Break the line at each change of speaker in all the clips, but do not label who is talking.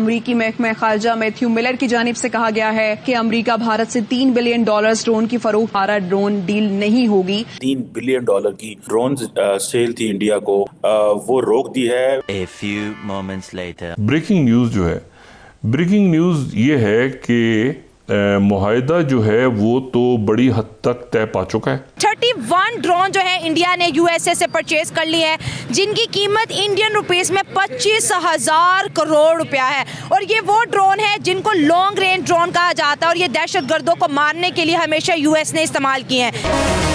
अमरीकी महकमा खारजा Matthew Miller की जानिब से कहा गया है कि अमरीका भारत से $3 बिलियन ड्रोन की फरोख्त ड्रोन डील नहीं होगी।
$3 बिलियन की ड्रोन सेल थी इंडिया को, वो रोक दी है।
A few moments later.
Breaking news जो है, ब्रेकिंग न्यूज़ ये है कि मुआहदा जो है वो तो बड़ी हद तक तय पा चुका है।
31 ड्रोन जो है इंडिया ने यूएसए से परचेज कर ली है, जिनकी कीमत इंडियन रुपीस में 25,000 करोड़ रुपया है। और ये वो ड्रोन है जिनको लॉन्ग रेंज ड्रोन कहा जाता है और ये दहशतगर्दों को मारने के लिए हमेशा यूएस ने इस्तेमाल किए हैं।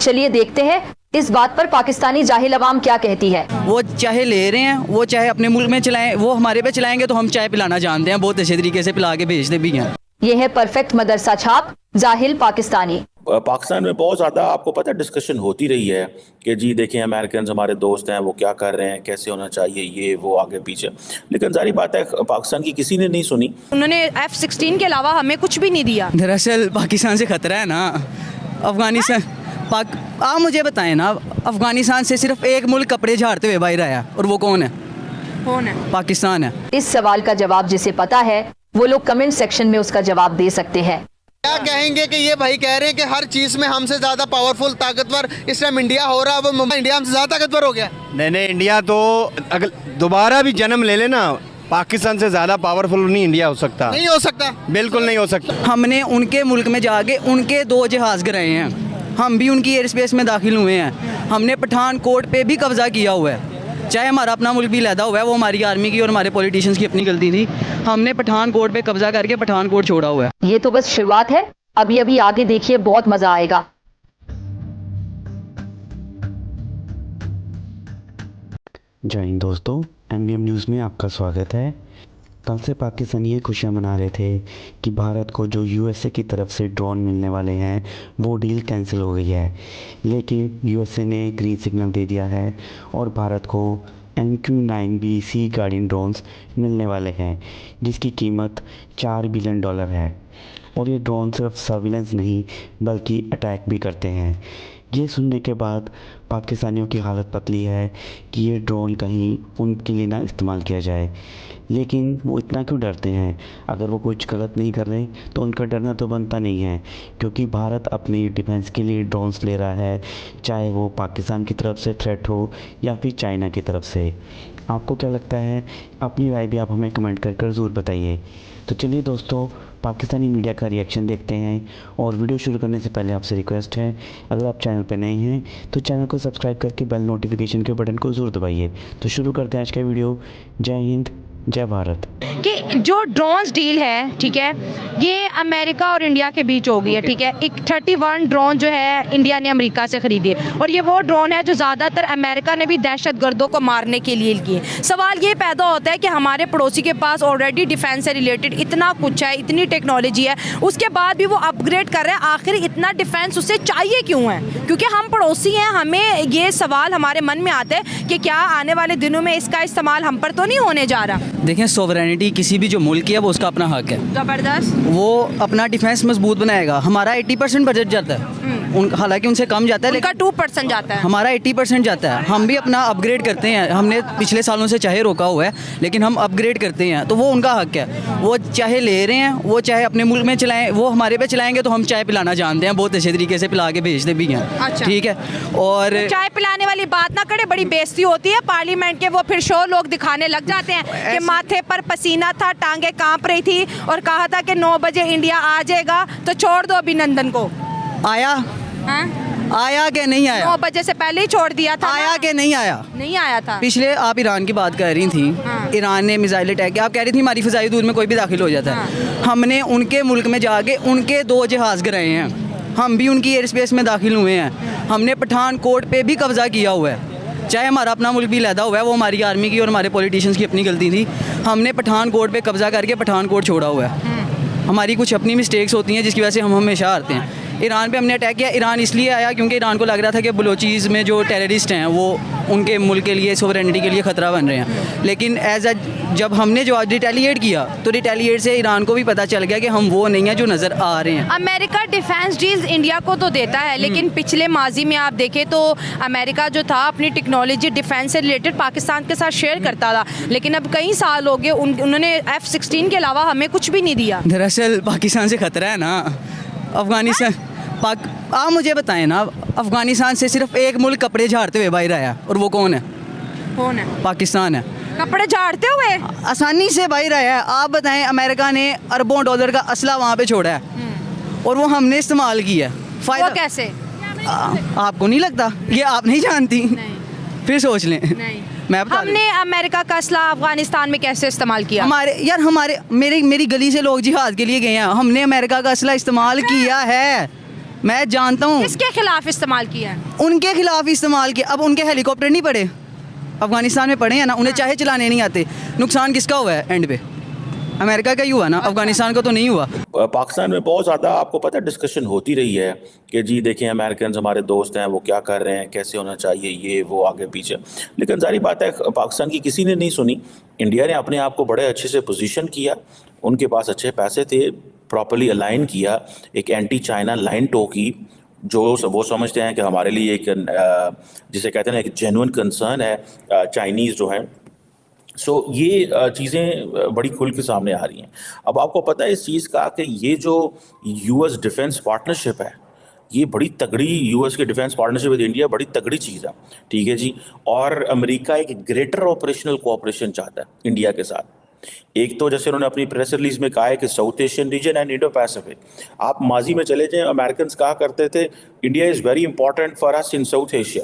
चलिए देखते हैं इस बात पर पाकिस्तानी जाहिल अवाम क्या कहती है।
वो चाहे ले रहे हैं, वो चाहे अपने मुल्क में चलाएं, वो हमारे पे चलाएंगे तो हम चाय पिलाना जानते हैं, बहुत अच्छे तरीके से पिला के भेजते भी हैं।
ये है परफेक्ट मदरसा छाप जाहिल पाकिस्तानी।
पाकिस्तान में बहुत ज़्यादा आपको पता है डिस्कशन होती रही है कि जी देखें अमेरिकन हमारे दोस्त हैं, वो क्या कर रहे हैं, कैसे होना चाहिए, ये वो आगे पीछे, लेकिन जारी बात है पाकिस्तान की किसी ने नहीं सुनी।
उन्होंने F-16 के अलावा हमें कुछ भी नहीं दिया।
दरअसल पाकिस्तान से खतरा है ना, अफगानिस्तान आप मुझे बताएं ना, अफगानिस्तान से सिर्फ एक मुल्क कपड़े झाड़ते हुए बाहर आया, और वो कौन है? पाकिस्तान है।
इस सवाल का जवाब जिसे पता है वो लोग कमेंट सेक्शन में उसका जवाब दे सकते हैं।
क्या कहेंगे कि ये भाई कह रहे हैं कि हर चीज में हमसे ज्यादा पावरफुल ताकतवर इस टाइम इंडिया हो रहा है, वो इंडिया हमसे ज्यादा ताकतवर हो गया।
नहीं, इंडिया तो अगर दोबारा भी जन्म ले लेना, पाकिस्तान से ज्यादा पावरफुल नहीं इंडिया हो सकता।
नहीं हो सकता,
बिल्कुल नहीं हो सकता।
हमने उनके मुल्क में जाके उनके 2 जहाज गिराए हैं, हम भी उनकी एयर स्पेस में दाखिल हुए हैं, हमने पठानकोट पे भी कब्जा किया हुआ है। चाहे हमारा अपना मुल्क भी लहदा हुआ है, वो हमारी आर्मी की और हमारे पॉलिटिशियंस की अपनी गलती थी, हमने पठानकोट पे कब्जा करके पठानकोट छोड़ा हुआ है।
ये तो बस शुरुआत है, अभी आगे देखिए बहुत मजा आएगा।
जय हिंद दोस्तों, एमबीएम न्यूज़ में आपका स्वागत है। कल से पाकिस्तानी ये खुशियाँ मना रहे थे कि भारत को जो यूएसए की तरफ से ड्रोन मिलने वाले हैं वो डील कैंसिल हो गई है, लेकिन यूएसए ने ग्रीन सिग्नल दे दिया है और भारत को MQ-9B सी गार्डियन ड्रोन्स मिलने वाले हैं, जिसकी कीमत $4 बिलियन है। और ये ड्रोन सिर्फ सर्विलेंस नहीं बल्कि अटैक भी करते हैं। ये सुनने के बाद पाकिस्तानियों की हालत पतली है कि ये ड्रोन कहीं उनके लिए ना इस्तेमाल किया जाए, लेकिन वो इतना क्यों डरते हैं? अगर वो कुछ गलत नहीं कर रहे तो उनका डरना तो बनता नहीं है, क्योंकि भारत अपनी डिफेंस के लिए ड्रोन्स ले रहा है, चाहे वो पाकिस्तान की तरफ से थ्रेट हो या फिर चाइना की तरफ से। आपको क्या लगता है? अपनी राय भी आप हमें कमेंट कर ज़रूर बताइए। तो चलिए दोस्तों, पाकिस्तानी मीडिया का रिएक्शन देखते हैं। और वीडियो शुरू करने से पहले आपसे रिक्वेस्ट है, अगर आप चैनल पर नए हैं तो चैनल को सब्सक्राइब करके बेल नोटिफिकेशन के बटन को ज़रूर दबाइए। तो शुरू करते हैं आज का वीडियो। जय हिंद, जय भारत।
कि जो ड्रोन्स डील है, ठीक है, ये अमेरिका और इंडिया के बीच हो गई है, ठीक है। एक 31 ड्रोन जो है इंडिया ने अमेरिका से खरीदी है, और ये वो ड्रोन है जो ज़्यादातर अमेरिका ने भी दहशतगर्दों को मारने के लिए किए। सवाल ये पैदा होता है कि हमारे पड़ोसी के पास ऑलरेडी डिफेंस से रिलेटेड इतना कुछ है, इतनी टेक्नोलॉजी है, उसके बाद भी वो अपग्रेड कर रहे हैं। आखिर इतना डिफेंस उसे चाहिए क्यों है? क्योंकि हम पड़ोसी हैं। हमें ये सवाल हमारे मन में आता है कि क्या आने वाले दिनों में इसका इस्तेमाल हम पर तो नहीं होने जा रहा?
देखें, सोवरेनिटी किसी भी जो मुल्क है वो उसका अपना हक है।
जबरदस्त।
वो अपना डिफेंस मजबूत बनाएगा। हमारा 80% बजट जाता है, हालांकि उनसे कम जाता है,
उनका 2% जाता है,
हमारा 80% जाता है। हम भी अपना अपग्रेड करते हैं, हमने पिछले सालों से चाहे रोका हुआ है, लेकिन हम अपग्रेड करते हैं, तो वो उनका हक है। वो चाहे ले रहे हैं, वो चाहे अपने मुल्क में चलाएं, वो हमारे पे चलाएंगे तो हम चाय पिलाना जानते हैं, बहुत अच्छे तरीके से पिला के भेजते भी हैं।
अच्छा।
ठीक है। और
चाय पिलाने वाली बात ना करे, बड़ी बेइज्जती होती है पार्लियामेंट के। वो फिर शो लोग दिखाने लग जाते हैं कि माथे पर पसीना था, टांगे कांप रही थी, और कहा था कि 9 बजे इंडिया आ जाएगा, तो छोड़ दो अभिनंदन को।
आया?
हाँ?
आया कि नहीं आया?
9 बजे से पहले ही छोड़ दिया था।
आया कि नहीं आया?
नहीं आया था।
पिछले आप ईरान की बात कर रही थी।
हाँ।
ईरान ने मिसाइल अटैक किया, आप कह रही थी हमारी फ़िज़ाई हदूद में कोई भी दाखिल हो जाता है।
हाँ।
हमने उनके मुल्क में जाके उनके 2 जहाज़ गिराए हैं, हम भी उनकी एयर स्पेस में दाखिल हुए हैं, हमने पठानकोट पे भी कब्जा किया हुआ है। चाहे हमारा अपना मुल्क भी लहदा हुआ है, वो हमारी आर्मी की और हमारे पॉलिटिशियंस की अपनी गलती थी, हमने पठानकोट पे कब्जा करके पठानकोट छोड़ा हुआ है। हमारी कुछ अपनी मिस्टेक्स होती हैं जिसकी वजह से हम हमेशा हारते हैं। ईरान पे हमने अटैक किया। ईरान इसलिए आया क्योंकि ईरान को लग रहा था कि बलोचीज़ में जो टेररिस्ट हैं वो उनके मुल्क के लिए, सोवरेनिटी के लिए ख़तरा बन रहे हैं। लेकिन जब हमने जो आज रिटेलिएट किया तो रिटेलिएट से ईरान को भी पता चल गया कि हम वो नहीं हैं जो नज़र आ रहे हैं।
अमेरिका डिफेंस डील्स इंडिया को तो देता है, लेकिन पिछले माजी में आप देखें तो अमेरिका जो था अपनी टेक्नोलॉजी डिफेंस से रिलेटेड पाकिस्तान के साथ शेयर करता था, लेकिन अब कई साल हो गए उन्होंने F-16 के अलावा हमें कुछ भी नहीं दिया।
दरअसल पाकिस्तान से ख़तरा है ना, अफ़गानिस्तान। आप मुझे बताएं ना, अफ़गानिस्तान से सिर्फ एक मुल्क कपड़े झाड़ते हुए बाहर आया, और वो कौन है? पाकिस्तान है।
कपड़े झाड़ते हुए
आसानी से बाहर आया है। आप बताएं, अमेरिका ने अरबों डॉलर का असला वहाँ पे छोड़ा है और वो हमने इस्तेमाल किया है।
वो कैसे?
आपको नहीं लगता? ये आप नहीं जानती? फिर सोच लें। मैं बता
हमने अमेरिका का असला अफगानिस्तान में कैसे इस्तेमाल किया?
मेरी गली से लोग जिहाद के लिए गए हैं, हमने अमेरिका का असला इस्तेमाल किया है। मैं जानता हूँ।
किसके खिलाफ इस्तेमाल किया?
उनके खिलाफ इस्तेमाल किया। अब उनके हेलीकॉप्टर नहीं पड़े अफगानिस्तान में, पड़े हैं ना, उन्हें चाहे चलाने नहीं आते। नुकसान किसका हुआ है एंड पे? अमेरिका का ही हुआ ना, अफगानिस्तान को तो नहीं हुआ।
पाकिस्तान में बहुत ज़्यादा आपको पता है डिस्कशन होती रही है कि जी देखें अमेरिकन हमारे दोस्त हैं, वो क्या कर रहे हैं, कैसे होना चाहिए, ये वो आगे पीछे। लेकिन जारी बात है पाकिस्तान की किसी ने नहीं सुनी। इंडिया ने अपने आप को बड़े अच्छे से पोजीशन किया, उनके पास अच्छे पैसे थे, प्रॉपर्ली अलाइन किया, एक एंटी चाइना लाइन टो की, जो वो समझते हैं कि हमारे लिए एक जिसे कहते हैं ना एक जेन्युइन कंसर्न है चाइनीज़ जो है। सो ये चीज़ें बड़ी खुल के सामने आ रही हैं। अब आपको पता है इस चीज़ का कि ये जो यूएस डिफेंस पार्टनरशिप है, ये बड़ी तगड़ी, यूएस के डिफेंस पार्टनरशिप विद इंडिया बड़ी तगड़ी चीज़ है, ठीक है जी। और अमेरिका एक ग्रेटर ऑपरेशनल कोऑपरेशन चाहता है इंडिया के साथ। एक तो जैसे उन्होंने अपनी प्रेस रिलीज में कहा है कि south Asian region and Indo Pacific. आप माजी में चले जाएं, अमेरिकन कहा करते थे India is very important for us in south Asia,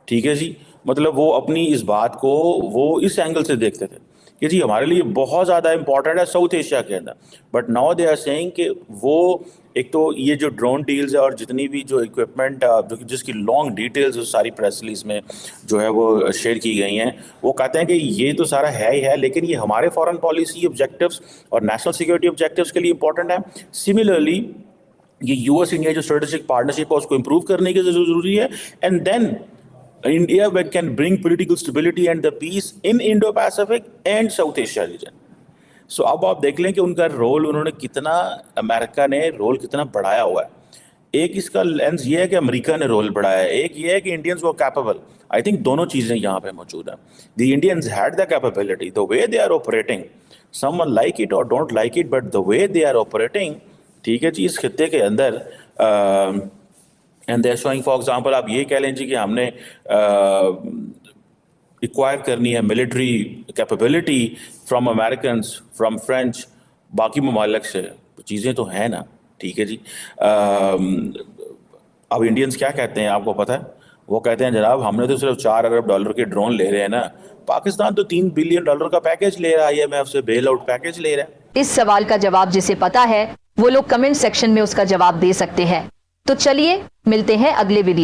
ठीक है जी। मतलब वो अपनी इस बात को वो इस एंगल से देखते थे कि जी हमारे लिए बहुत ज़्यादा इंपॉर्टेंट है साउथ एशिया के अंदर। But now they are saying कि वो एक तो ये जो ड्रोन डील्स है और जितनी भी जो इक्विपमेंट जो जिसकी लॉन्ग डिटेल्स सारी प्रेस रिलीज में जो है वो शेयर की गई हैं, वो कहते हैं कि ये तो सारा है ही है, लेकिन ये हमारे फॉरेन पॉलिसी ऑब्जेक्टिव्स और नेशनल सिक्योरिटी ऑब्जेक्टिव्स के लिए इंपॉर्टेंट है। सिमिलरली ये यूएस इंडिया जो स्ट्रेटेजिक पार्टनरशिप है उसको इम्प्रूव करने की ज़रूरी है। And then India can bring political stability and the peace in Indo-Pacific and South Asia region. So अब आप देख लें कि उनका रोल उन्होंने कितना, अमेरिका ने रोल कितना बढ़ाया हुआ है। एक इसका लेंस ये है कि अमेरिका ने रोल बढ़ाया है, एक ये है कि इंडियंस वो कैपेबल। आई थिंक दोनों चीज़ें यहाँ पे मौजूद हैं। The Indians had the capability, the way they are operating, someone like it or don't like it, but the way they are operating, ठीक है जी, इस खित्ते के अंदर and they are showing, for example आप ये कह लें जी कि हमने एक्वायर करनी है military capability from Americans, from French, बाकी ममालिक से, चीज़ें तो हैं ना, ठीक है जी। अब इंडियंस क्या कहते हैं आपको पता है? वो कहते हैं जनाब हमने तो सिर्फ $4 अरब के ड्रोन ले रहे हैं ना, पाकिस्तान तो $3 बिलियन का पैकेज ले रहा है, IMF से बेल आउट पैकेज ले रहा है।
इस सवाल का जवाब जिसे पता है वो लोग कमेंट सेक्शन में उसका जवाब दे सकते हैं। तो चलिए मिलते हैं अगले वीडियो में।